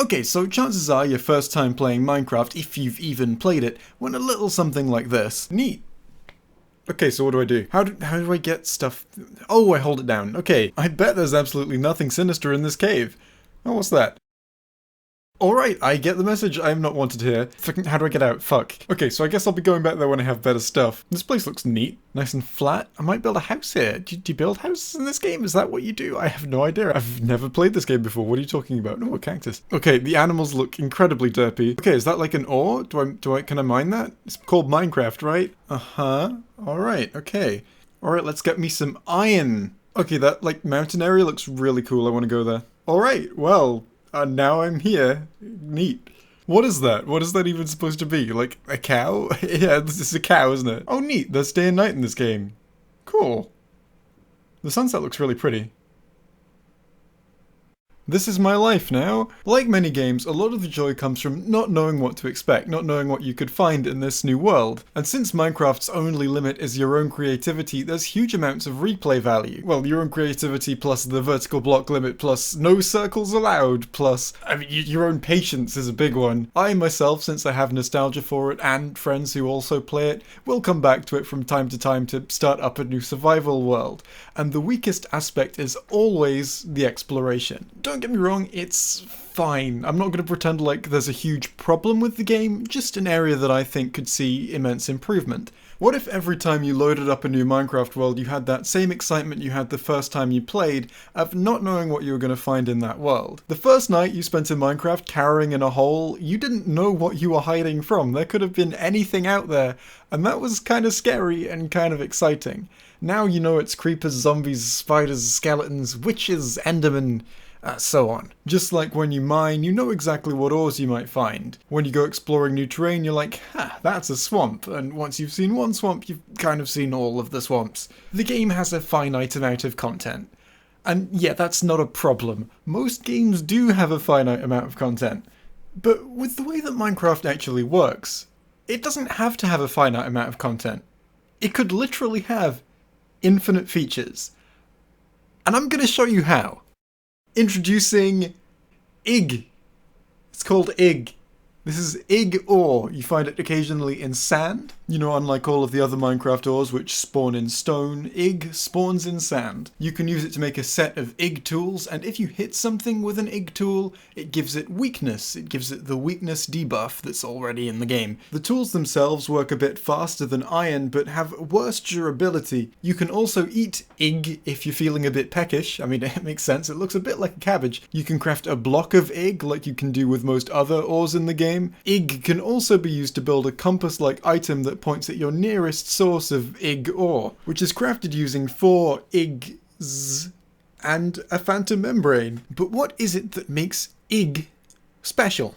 Okay, so chances are your first time playing Minecraft, if you've even played it, went a little something like this. Neat. Okay, so what do I do? How do I get stuff? Oh, I hold it down. Okay, I bet there's absolutely nothing sinister in this cave. Oh, what's that? Alright, I get the message. I am not wanted here. Fucking, how do I get out? Fuck. Okay, so I guess I'll be going back there when I have better stuff. This place looks neat. Nice and flat. I might build a house here. Do you build houses in this game? Is that what you do? I have no idea. I've never played this game before. What are you talking about? Oh, a cactus. Okay, the animals look incredibly derpy. Okay, is that like an ore? Can I mine that? It's called Minecraft, right? Uh-huh. Alright, okay. Alright, let's get me some iron. Okay, that, like, mountain area looks really cool. I want to go there. Alright, well... now I'm here. Neat. What is that? What is that even supposed to be? Like, a cow? Yeah, this is a cow, isn't it? Oh, neat. There's day and night in this game. Cool. The sunset looks really pretty. This is my life now. Like many games, a lot of the joy comes from not knowing what to expect, not knowing what you could find in this new world. And since Minecraft's only limit is your own creativity, there's huge amounts of replay value. Well, your own creativity plus the vertical block limit plus no circles allowed plus, I mean, your own patience is a big one. I myself, since I have nostalgia for it and friends who also play it, will come back to it from time to time to start up a new survival world. And the weakest aspect is always the exploration. Don't get me wrong, it's fine. I'm not going to pretend like there's a huge problem with the game, just an area that I think could see immense improvement. What if every time you loaded up a new Minecraft world you had that same excitement you had the first time you played of not knowing what you were going to find in that world? The first night you spent in Minecraft cowering in a hole, you didn't know what you were hiding from. There could have been anything out there, and that was kind of scary and kind of exciting. Now you know it's creepers, zombies, spiders, skeletons, witches, endermen, so on. Just like when you mine, you know exactly what ores you might find. When you go exploring new terrain, you're like, ha, that's a swamp. And once you've seen one swamp, you've kind of seen all of the swamps. The game has a finite amount of content. And yeah, that's not a problem. Most games do have a finite amount of content. But with the way that Minecraft actually works, it doesn't have to have a finite amount of content. It could literally have infinite features. And I'm going to show you how. Introducing Ig. It's called Ig. This is Ig ore. You find it occasionally in sand. You know, unlike all of the other Minecraft ores which spawn in stone, Ig spawns in sand. You can use it to make a set of Ig tools, and if you hit something with an Ig tool, it gives it weakness. It gives it the weakness debuff that's already in the game. The tools themselves work a bit faster than iron, but have worse durability. You can also eat Ig if you're feeling a bit peckish. I mean, it makes sense. It looks a bit like a cabbage. You can craft a block of Ig like you can do with most other ores in the game. Ig can also be used to build a compass-like item that points at your nearest source of Ig ore, which is crafted using 4 Igs and a phantom membrane. But what is it that makes Ig special?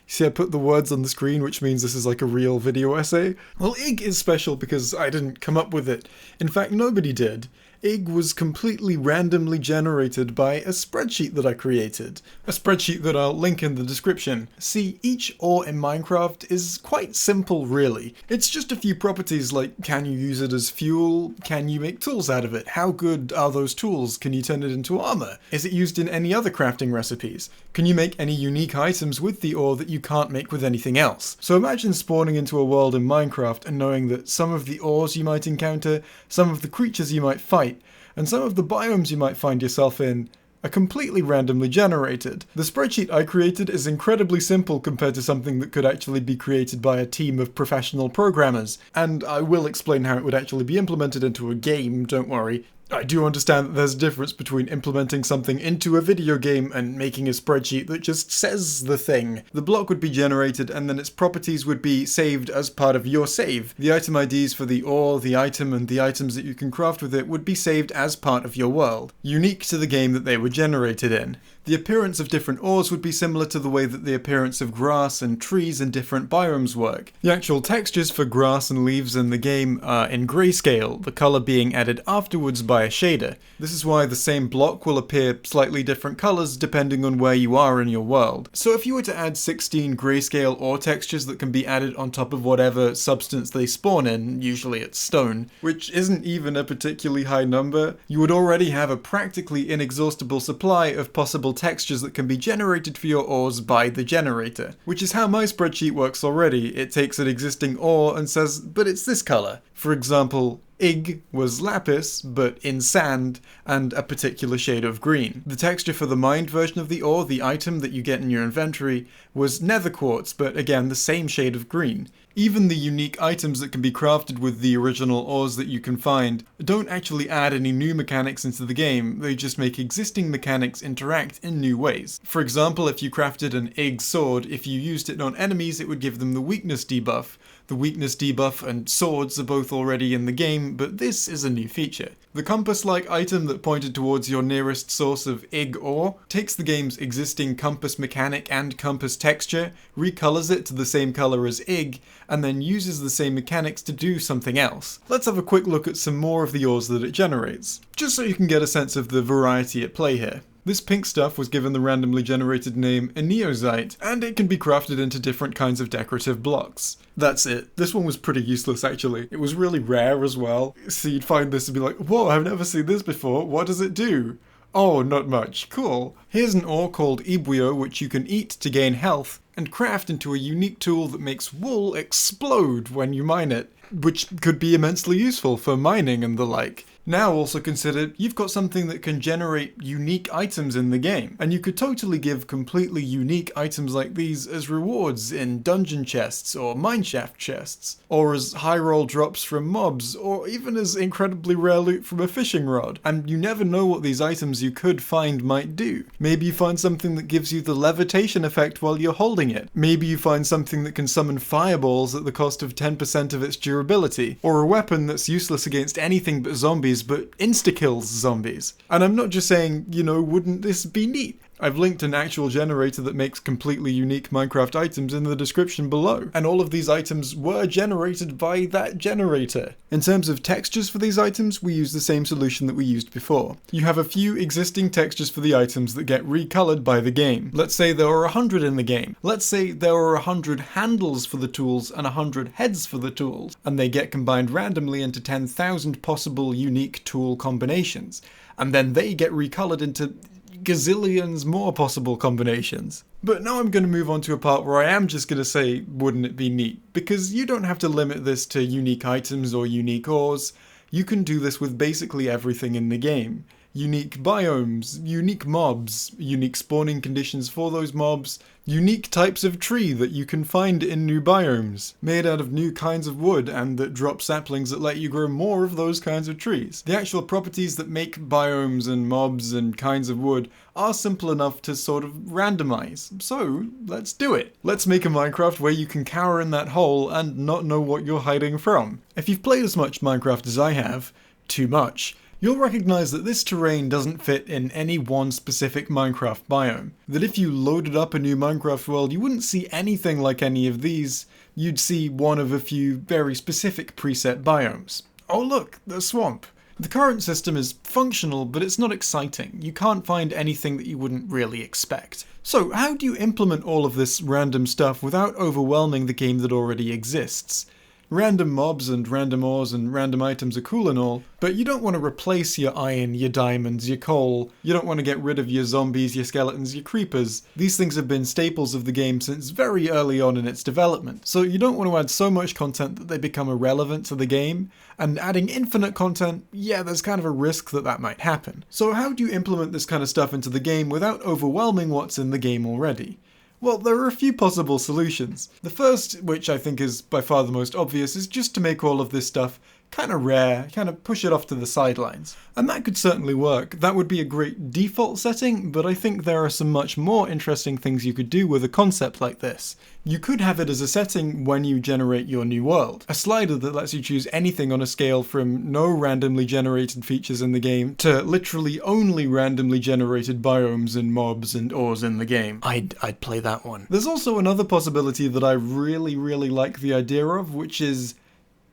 See, I put the words on the screen, which means this is like a real video essay. Well, Ig is special because I didn't come up with it. In fact, nobody did. Ig was completely randomly generated by a spreadsheet that I created. A spreadsheet that I'll link in the description. See, each ore in Minecraft is quite simple, really. It's just a few properties like, can you use it as fuel? Can you make tools out of it? How good are those tools? Can you turn it into armor? Is it used in any other crafting recipes? Can you make any unique items with the ore that you can't make with anything else? So imagine spawning into a world in Minecraft and knowing that some of the ores you might encounter, some of the creatures you might fight, and some of the biomes you might find yourself in are completely randomly generated. The spreadsheet I created is incredibly simple compared to something that could actually be created by a team of professional programmers, and I will explain how it would actually be implemented into a game, don't worry. I do understand that there's a difference between implementing something into a video game and making a spreadsheet that just says the thing. The block would be generated and then its properties would be saved as part of your save. The item IDs for the ore, the item, and the items that you can craft with it would be saved as part of your world, unique to the game that they were generated in. The appearance of different ores would be similar to the way that the appearance of grass and trees in different biomes work. The actual textures for grass and leaves in the game are in grayscale, the colour being added afterwards by a shader. This is why the same block will appear slightly different colours depending on where you are in your world. So if you were to add 16 grayscale ore textures that can be added on top of whatever substance they spawn in, usually it's stone, which isn't even a particularly high number, you would already have a practically inexhaustible supply of possible textures that can be generated for your ores by the generator, which is how my spreadsheet works already. It takes an existing ore and says, but it's this color. For example, Ig was lapis, but in sand, and a particular shade of green. The texture for the mined version of the ore, the item that you get in your inventory, was nether quartz, but again, the same shade of green. Even the unique items that can be crafted with the original ores that you can find don't actually add any new mechanics into the game, they just make existing mechanics interact in new ways. For example, if you crafted an Ig sword, if you used it on enemies it would give them the weakness debuff. The weakness debuff and swords are both already in the game, but this is a new feature. The compass-like item that pointed towards your nearest source of Ig ore takes the game's existing compass mechanic and compass texture, recolors it to the same color as Ig, and then uses the same mechanics to do something else. Let's have a quick look at some more of the ores that it generates, just so you can get a sense of the variety at play here. This pink stuff was given the randomly generated name Eneosite, and it can be crafted into different kinds of decorative blocks. That's it. This one was pretty useless actually. It was really rare as well, so you'd find this and be like, whoa, I've never seen this before, what does it do? Oh, not much. Cool. Here's an ore called Ibuyo which you can eat to gain health, and craft into a unique tool that makes wool explode when you mine it, which could be immensely useful for mining and the like. Now also consider you've got something that can generate unique items in the game, and you could totally give completely unique items like these as rewards in dungeon chests or mineshaft chests, or as high roll drops from mobs, or even as incredibly rare loot from a fishing rod, and you never know what these items you could find might do. Maybe you find something that gives you the levitation effect while you're holding it. Maybe you find something that can summon fireballs at the cost of 10% of its durability, or a weapon that's useless against anything but zombies but insta-kills zombies. And I'm not just saying, wouldn't this be neat? I've linked an actual generator that makes completely unique Minecraft items in the description below, and all of these items were generated by that generator. In terms of textures for these items, we use the same solution that we used before. You have a few existing textures for the items that get recolored by the game. Let's say there are 100 in the game. Let's say there are 100 handles for the tools and 100 heads for the tools, and they get combined randomly into 10,000 possible unique tool combinations, and then they get recolored into gazillions more possible combinations. But now I'm going to move on to a part where I am just going to say, wouldn't it be neat? Because you don't have to limit this to unique items or unique ores. You can do this with basically everything in the game. Unique biomes, unique mobs, unique spawning conditions for those mobs, unique types of tree that you can find in new biomes, made out of new kinds of wood and that drop saplings that let you grow more of those kinds of trees. The actual properties that make biomes and mobs and kinds of wood are simple enough to sort of randomize, so let's do it. Let's make a Minecraft where you can cower in that hole and not know what you're hiding from. If you've played as much Minecraft as I have, too much, you'll recognize that this terrain doesn't fit in any one specific Minecraft biome. That if you loaded up a new Minecraft world, you wouldn't see anything like any of these. You'd see one of a few very specific preset biomes. Oh look, the swamp. The current system is functional, but it's not exciting. You can't find anything that you wouldn't really expect. So how do you implement all of this random stuff without overwhelming the game that already exists? Random mobs and random ores and random items are cool and all, but you don't want to replace your iron, your diamonds, your coal. You don't want to get rid of your zombies, your skeletons, your creepers. These things have been staples of the game since very early on in its development, so you don't want to add so much content that they become irrelevant to the game, and adding infinite content, yeah, there's kind of a risk that that might happen. So how do you implement this kind of stuff into the game without overwhelming what's in the game already? Well, there are a few possible solutions. The first, which I think is by far the most obvious, is just to make all of this stuff kind of rare, kind of push it off to the sidelines. And that could certainly work. That would be a great default setting, but I think there are some much more interesting things you could do with a concept like this. You could have it as a setting when you generate your new world. A slider that lets you choose anything on a scale from no randomly generated features in the game to literally only randomly generated biomes and mobs and ores in the game. I'd play that one. There's also another possibility that I really like the idea of, which is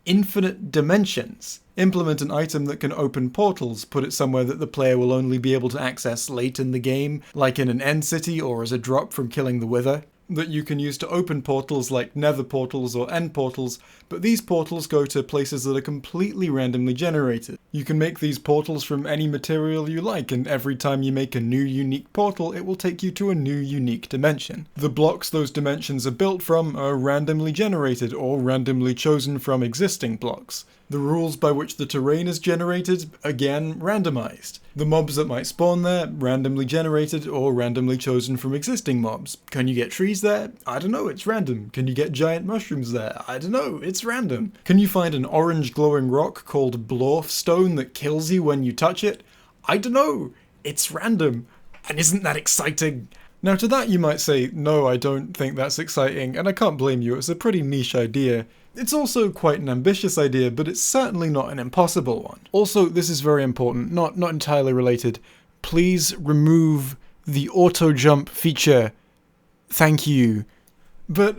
infinite dimensions. Implement an item that can open portals, put it somewhere that the player will only be able to access late in the game, like in an end city or as a drop from killing the Wither. that you can use to open portals like nether portals or end portals, but these portals go to places that are completely randomly generated. You can make these portals from any material you like, and every time you make a new unique portal, it will take you to a new unique dimension. The blocks those dimensions are built from are randomly generated or randomly chosen from existing blocks. The rules by which the terrain is generated, again, randomized. The mobs that might spawn there, randomly generated or randomly chosen from existing mobs. Can you get trees there? I don't know, it's random. Can you get giant mushrooms there? I don't know, it's random. Can you find an orange glowing rock called Blorf Stone that kills you when you touch it? I don't know, it's random. And isn't that exciting? Now to that you might say, no, I don't think that's exciting, and I can't blame you, it's a pretty niche idea. It's also quite an ambitious idea, but it's certainly not an impossible one. Also, this is very important, not entirely related. Please remove the auto jump feature. Thank you. But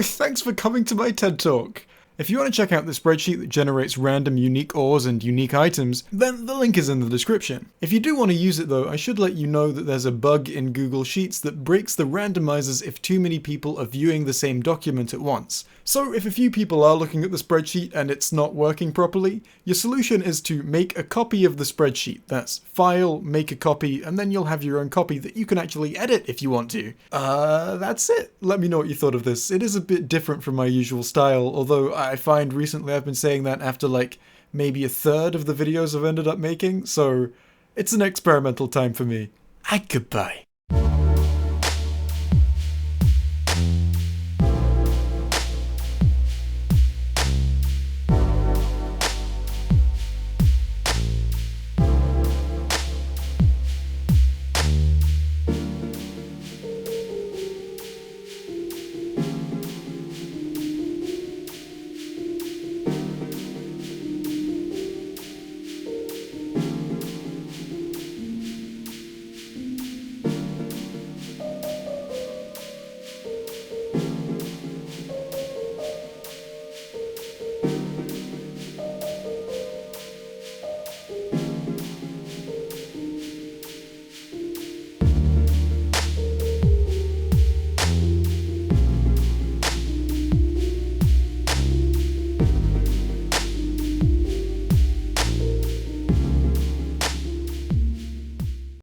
thanks for coming to my TED Talk. If you want to check out the spreadsheet that generates random unique ores and unique items, then the link is in the description. If you do want to use it though, I should let you know that there's a bug in Google Sheets that breaks the randomizers if too many people are viewing the same document at once. So if a few people are looking at the spreadsheet and it's not working properly, your solution is to make a copy of the spreadsheet. That's File, make a copy, and then you'll have your own copy that you can actually edit if you want to. That's it. Let me know what you thought of this. It is a bit different from my usual style, although I find recently I've been saying that after like maybe a third of the videos I've ended up making, so it's an experimental time for me. And goodbye.